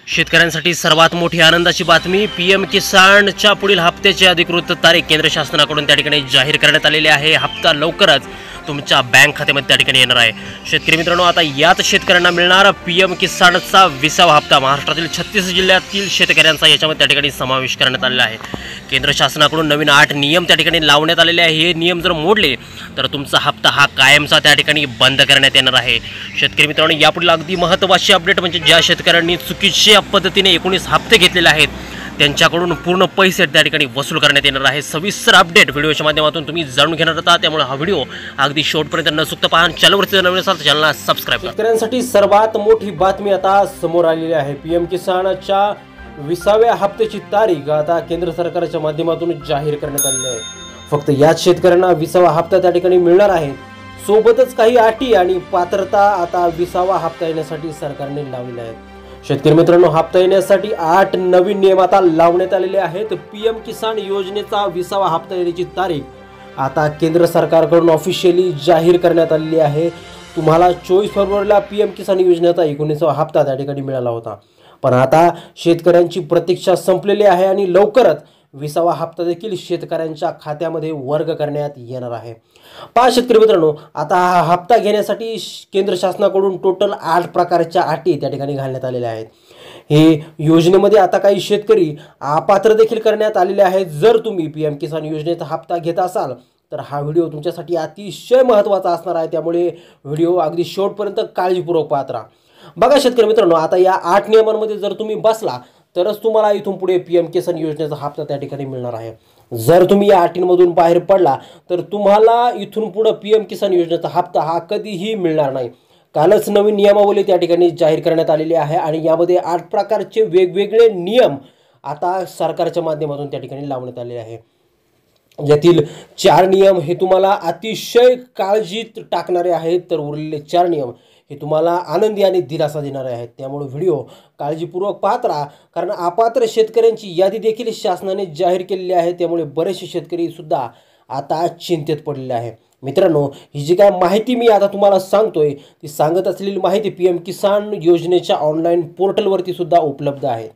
शेतकऱ्यांसाठी सर्वात मोठी आनंदाची बातमी पीएम किसानच्या पुढील हप्त्याची अधिकृत तारीख केंद्र शासनाकडून त्या ठिकाणी जाहीर करण्यात आलेली आहे। हप्ता लवकरच तुमच्या बँक खात्यामध्ये त्या ठिकाणी येणार आहे। शेतकरी मित्रांनो, आता याच शेतकऱ्यांना मिळणार पीएम किसानचा 20वा हप्ता। महाराष्ट्रातील 36 जिल्ह्यातील शेतकऱ्यांचा याच्यामध्ये त्या ठिकाणी समावेश करण्यात आलेला आहे। केंद्र शासनाकडून नवीन 8 नियम त्या ठिकाणी लावण्यात आलेले आहे। हे नियम जर मोडले तर तुमचा हप्ता हा कायमचा त्या ठिकाणी बंद करण्यात येणार आहे। शेतकरी मित्रांनो, यापुढील अगदी महत्त्वाची अपडेट म्हणजे ज्या शेतकऱ्यांनी चुकीच्या पद्धतीने 19 हप्ते घेतलेले आहेत त्यांच्याकडून पूर्ण पैसे त्या ठिकाणी वसूल करण्यात येणार आहे। सविस्तर अपडेट व्हिडिओच्या माध्यमातून तुम्ही जाणून घेणार आहात, त्यामुळे हा व्हिडिओ अगदी शेवटपर्यंत न चुकता पहा। चॅनलवरती नवीन असाल तर चॅनलला सबस्क्राइब करा। शेतकऱ्यांसाठी सर्वात मोठी बातमी आता समोर आलेली आहे। पीएम किसानच्या 20व्या हप्त्याची तारीख आता केंद्र सरकारच्या माध्यमातून जाहीर करण्यात आलेली आहे। फक्त याच शेतकऱ्यांना 20वा हप्ता त्या ठिकाणी मिळणार आहे। सोबतच काही अटी आणि पात्रता आता 20वा हप्ता येण्यासाठी सरकारने लावलेल्या आहेत। शेतकरी मित्रांनो, हप्ता येण्यासाठी 8 नवीन नियम आता लावण्यात आलेले आहेत। पीएम किसान योजनेचा 20वा हप्ता येण्याची तारीख आता केंद्र सरकारकडून ऑफिशियली जाहीर करण्यात आलेली आहे। तुम्हाला 24 फेब्रुवारीला पीएम किसान योजनेचा 19वा हप्ता त्या ठिकाणी मिळाला होता, पण आता शेतकऱ्यांची प्रतीक्षा संपलेली आहे आणि लवकरच 20वा हप्ता देखील शेतकऱ्यांच्या खात्यामध्ये वर्ग करण्यात येणार आहे। पहा शेतकरी मित्रांनो, आता हा हप्ता घेण्यासाठी केंद्र शासनाकडून टोटल 8 प्रकारच्या अटी त्या ठिकाणी घालण्यात आलेल्या आहेत। हे योजनेमध्ये आता काही शेतकरी अपात्र देखील करण्यात आलेले आहेत। जर तुम्ही पीएम किसान योजनेचा हप्ता घेत असाल तर हा व्हिडिओ तुमच्यासाठी अतिशय महत्त्वाचा असणार आहे, त्यामुळे व्हिडिओ अगदी शेवटपर्यंत काळजीपूर्वक पाहत राहा। बघा शेतकरी मित्रांनो, आता या 8 नियमांमध्ये जर तुम्ही बसला तरच तुम्हाला इथून पुढे पीएम किसान योजनेचा हप्ता त्या ठिकाणी मिळणार आहे। जर तुम्ही या अटींमधून बाहेर पडला तर तुम्हाला इथून पुढे पीएम किसान योजनेचा हप्ता हा कधीही मिळणार नाही। कालच नवीन नियमावली त्या ठिकाणी जाहीर करण्यात आलेली आहे आणि यामध्ये 8 प्रकारचे वेगवेगळे नियम आता सरकारच्या माध्यमातून त्या ठिकाणी लावण्यात आलेले आहे। यातील 4 नियम हे तुम्हाला अतिशय काळजीत टाकणारे आहेत, तर उरलेले 4 नियम हे तुम्हाला आनंदी आणि दिलासा देणारे आहेत। त्यामुळे व्हिडिओ काळजीपूर्वक पाहत राहा, कारण अपात्र शेतकऱ्यांची यादी देखील शासनाने जाहीर केलेली आहे। त्यामुळे बरेचसे शेतकरी सुद्धा आता चिंतेत पडलेले आहे। मित्रांनो, ही जी काय माहिती मी आता तुम्हाला सांगतोय ती सांगत असलेली माहिती पीएम किसान योजनेच्या ऑनलाईन पोर्टलवरती सुद्धा उपलब्ध आहे।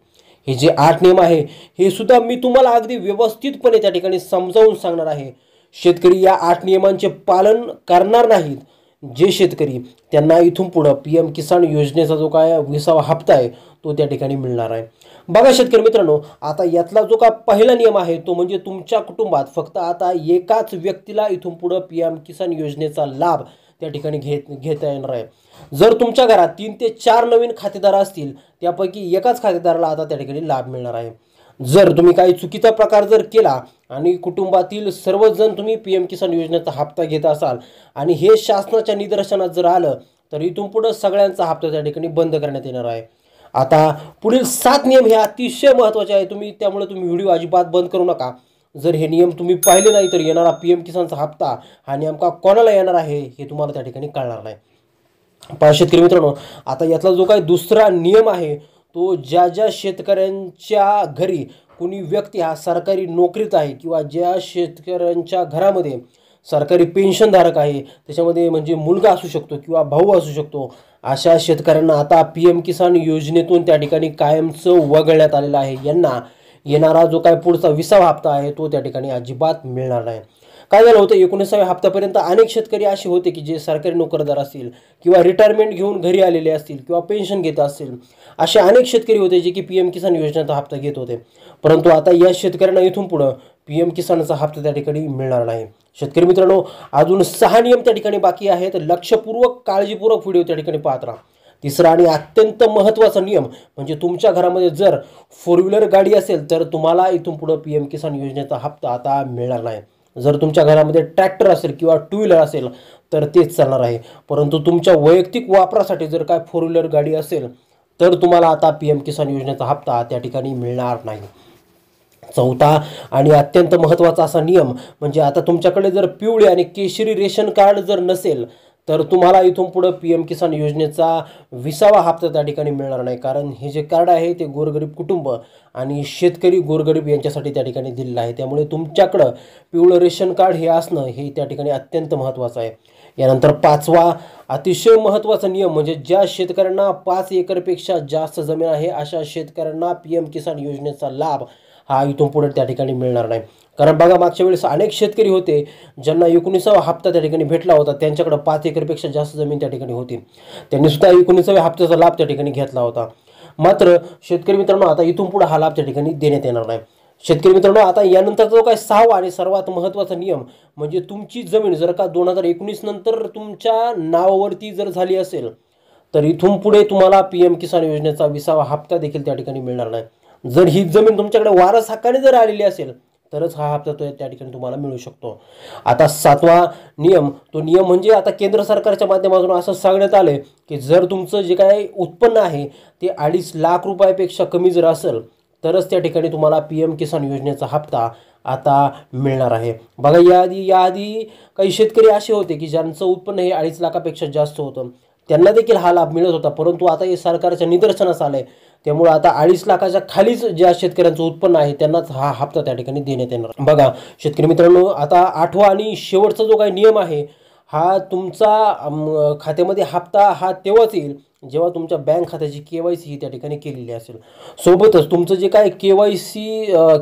हे जे 8 नियम आहे हे सुद्धा मी तुम्हाला अगदी व्यवस्थितपणे त्या ठिकाणी समजावून सांगणार आहे। शेतकरी या 8 नियमांचे पालन करणार नाहीत जे शेतकरी, त्यांना इथून पुढे पीएम किसान योजनेचा जो काय 20वा हप्ता आहे तो त्या ठिकाणी मिळणार आहे। बघा शेतकरी मित्रांनो, आता यातला जो का पहिला नियम आहे तो म्हणजे तुमच्या कुटुंबात फक्त आता एकाच व्यक्तीला इथून पुढे पीएम किसान योजनेचा लाभ त्या ठिकाणी घेता येणार आहे। जर तुमच्या घरात 3 ते 4 नवीन खातेदार असतील त्यापैकी एकाच खातेदाराला आता त्या ठिकाणी लाभ मिळणार आहे। जर तुम्ही काही चुकीचा प्रकार जर केला आणि कुटुंबातील सर्वजण तुम्ही पीएम किसान योजनेचा हप्ता घेत असाल आणि हे शासनाच्या निदर्शनात जर आलं तर इथून पुढे सगळ्यांचा हप्ता त्या ठिकाणी बंद करण्यात येणार आहे। आता पुढील 7 नियम हे अतिशय महत्त्वाचे आहे, त्यामुळे तुम्ही व्हिडिओ अजिबात बंद करू नका। जर हे नियम तुम्ही पाहिले नाही तर येणारा पीएम किसानचा हप्ता हा नेमका कोणाला येणार आहे हे तुम्हाला त्या ठिकाणी कळणार नाही। पहा शेतकरी मित्रांनो, आता यातला जो काही दुसरा नियम आहे तो ज्या शेतकऱ्यांच्या घरी कोणी व्यक्ती हा सरकारी नोकरीत आहे किंवा ज्या शेतकऱ्यांच्या घरामध्ये सरकारी पेन्शनधारक आहे, त्याच्यामध्ये म्हणजे मुलगा असू शकतो किंवा भाऊ असू शकतो, अशा शेतकऱ्यांना आता पीएम किसान योजनेतून त्या ठिकाणी कायमचं वगळण्यात आलेलं आहे। यांना येणारा जो काय पुढचा 20वा हप्ता आहे तो त्या ठिकाणी अजिबात मिळणार नाही। काय झालं होतं, 19व्या हप्त्यापर्यंत अनेक शेतकरी असे होते की जे सरकारी नोकरदार असतील किंवा रिटायरमेंट घेऊन घरी आलेले असतील किंवा पेन्शन घेत असतील, असे अनेक शेतकरी होते जे की पीएम किसान योजनेचा हप्ता घेत होते। परंतु आता या शेतकऱ्यांना इथून पुढे पीएम किसानचा हप्ता त्या ठिकाणी मिळणार नाही। शेतकरी मित्रांनो, अजून 6 नियम त्या ठिकाणी बाकी आहेत। लक्षपूर्वक काळजीपूर्वक व्हिडिओ त्या ठिकाणी पाहत राहा। तिसरा आणि अत्यंत महत्त्वाचा नियम म्हणजे तुमच्या घरामध्ये जर 4 व्हीलर गाडी असेल तर तुम्हाला इथून पुढे पीएम किसान योजनेचा हप्ता आता मिळणार नाही। जर तुमच्या घरामध्ये ट्रॅक्टर असेल किंवा 2 व्हीलर असेल तर तेच चालणार आहे, परंतु तुमच्या वैयक्तिक वापरासाठी जर काय 4 व्हीलर गाडी असेल तर तुम्हाला आता पीएम किसान योजनेचा हप्ता त्या ठिकाणी मिळणार नाही। चौथा आणि अत्यंत महत्त्वाचा असा नियम म्हणजे आता तुमच्याकडे जर पिवळे आणि केशरी रेशन कार्ड जर नसेल तर तुम्हाला इथून पुढे पीएम किसान योजनेचा 20वा हप्ता त्या ठिकाणी मिळणार नाही, कारण हे जे कार्ड आहे ते गोरगरीब कुटुंब आणि शेतकरी गोरगरीब यांच्यासाठी त्या ठिकाणी दिलेलं आहे। त्यामुळे तुमच्याकडे पिवळं रेशन कार्ड हे असणं हे त्या ठिकाणी अत्यंत महत्त्वाचं आहे। यानंतर 5वा अतिशय महत्त्वाचा नियम म्हणजे ज्या शेतकऱ्यांना 5 एकरपेक्षा जास्त जमीन आहे अशा शेतकऱ्यांना PM किसान योजनेचा लाभ हा इथून पुढे त्या ठिकाणी मिळणार नाही. कारण बघा मागच्या वेळेस अनेक शेतकरी होते ज्यांना 19वा हप्ता त्या ठिकाणी भेटला होता, त्यांच्याकडे 5 एकरपेक्षा जास्त जमीन त्या ठिकाणी होती, त्यांनी सुद्धा 19व्या हप्त्याचा लाभ त्या ठिकाणी घेतला होता. मात्र शेतकरी मित्रांनो आता इथून पुढे हा लाभ त्या ठिकाणी देण्यात येणार नाही. शेतकरी मित्रांनो आता यानंतरचा जो काय 6वा आणि सर्वात महत्त्वाचा नियम म्हणजे तुमची जमीन जर का 2019 नंतर तुमच्या नावावरती जर झाली असेल तर इथून पुढे तुम्हाला PM किसान योजनेचा 20वा हप्ता देखील त्या ठिकाणी मिळणार नाही. जर ही जमीन तुमच्याकडे वारस हक्काने जर आलेली असेल तरच हा हप्ता तो त्या ठिकाणी तुम्हाला मिळू शकतो. आता 7वा नियम तो नियम म्हणजे आता केंद्र सरकारच्या माध्यमातून असं सांगण्यात आलं की जर तुमचं जे काही उत्पन्न आहे ते 2.5 लाख रुपयापेक्षा कमी जर असेल तरच त्या ठिकाणी तुम्हाला PM किसान योजनेचा हप्ता आता मिळणार आहे. बघा याआधी काही शेतकरी असे होते की ज्यांचं उत्पन्न हे 2.5 लाखापेक्षा जास्त होतं, त्यांना देखील हा लाभ मिळत होता, परंतु आता हे सरकारच्या निदर्शनास आलंय त्यामुळे आता 2.5 लाखाच्या खालीच ज्या शेतकऱ्यांचं उत्पन्न आहे त्यांनाच हा हप्ता त्या ठिकाणी देण्यात येणार. बघा शेतकरी मित्रांनो आता 8वा आणि शेवटचा जो काही नियम आहे हा तुमचा खात्यामध्ये हप्ता हा तेव्हाच येईल जेव्हा तुमच्या बँक खात्याची KYC ही त्या ठिकाणी केलेली असेल. सोबतच तुमचं जे काय KYC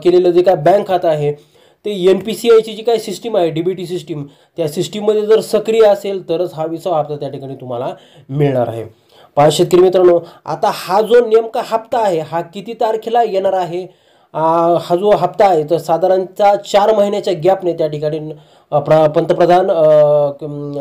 केलेलं जे काय बँक खातं आहे ते NPCIची जी काय सिस्टीम आहे DBT सिस्टीम त्या सिस्टीममध्ये जर सक्रिय असेल तरच हा 20वा हप्ता त्या ठिकाणी तुम्हाला मिळणार आहे. पहा शेतकरी मित्रांनो आता हा जो नेमका हप्ता आहे हा किती तारखेला येणार आहे, हा जो हप्ता आहे तर साधारणतः 4 महिन्याच्या गॅपने त्या ठिकाणी पंतप्रधान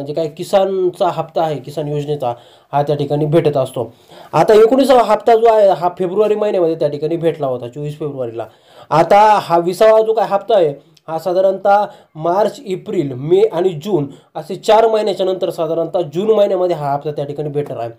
जे काय किसानचा हप्ता आहे किसान योजनेचा हा त्या ठिकाणी भेटत असतो. आता 19वा हप्ता जो आहे हा फेब्रुवारी महिन्यामध्ये त्या ठिकाणी भेटला होता 24 फेब्रुवारीला. आता हा 20वा जो काय हप्ता आहे हा साधारणतः मार्च, एप्रिल, मे आणि जून असे 4 महिन्याच्या नंतर साधारणतः जून महिन्यामध्ये हा हप्ता त्या ठिकाणी भेटणार आहे.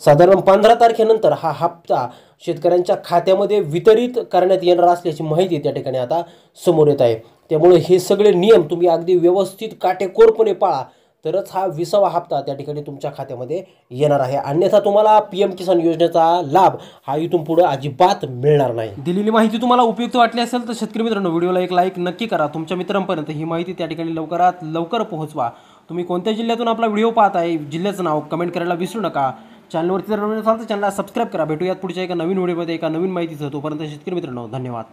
साधारण 15 तारखेनंतर हा हप्ता शेतकऱ्यांच्या खात्यामध्ये वितरित करण्यात येणार असल्याची माहिती त्या ठिकाणी आता समोर येत आहे. त्यामुळे हे सगळे नियम तुम्ही अगदी व्यवस्थित काटेकोरपणे पाळा तरच हा 20वा हप्ता त्या ठिकाणी तुमच्या खात्यामध्ये येणार आहे. अन्यथा तुम्हाला PM किसान योजनेचा लाभ हा इथून पुढे अजिबात मिळणार नाही. दिलेली माहिती तुम्हाला उपयुक्त वाटली असेल तर शेतकरी मित्रांनो व्हिडिओला एक लाईक नक्की करा. तुमच्या मित्रांपर्यंत ही माहिती त्या ठिकाणी लवकरात लवकर पोहोचवा. तुम्ही कोणत्या जिल्ह्यातून आपला व्हिडिओ पाहत आहे जिल्ह्याचं नाव कमेंट करायला विसरू नका. चॅनलवरती जर नवीन असाल तर चॅनलला सबस्क्राईब करा. भेटूयात पुढच्या एका नवीन व्हिडिओमध्ये एका नवीन माहितीचं. तोपर्यंत शेतकरी मित्रांनो धन्यवाद.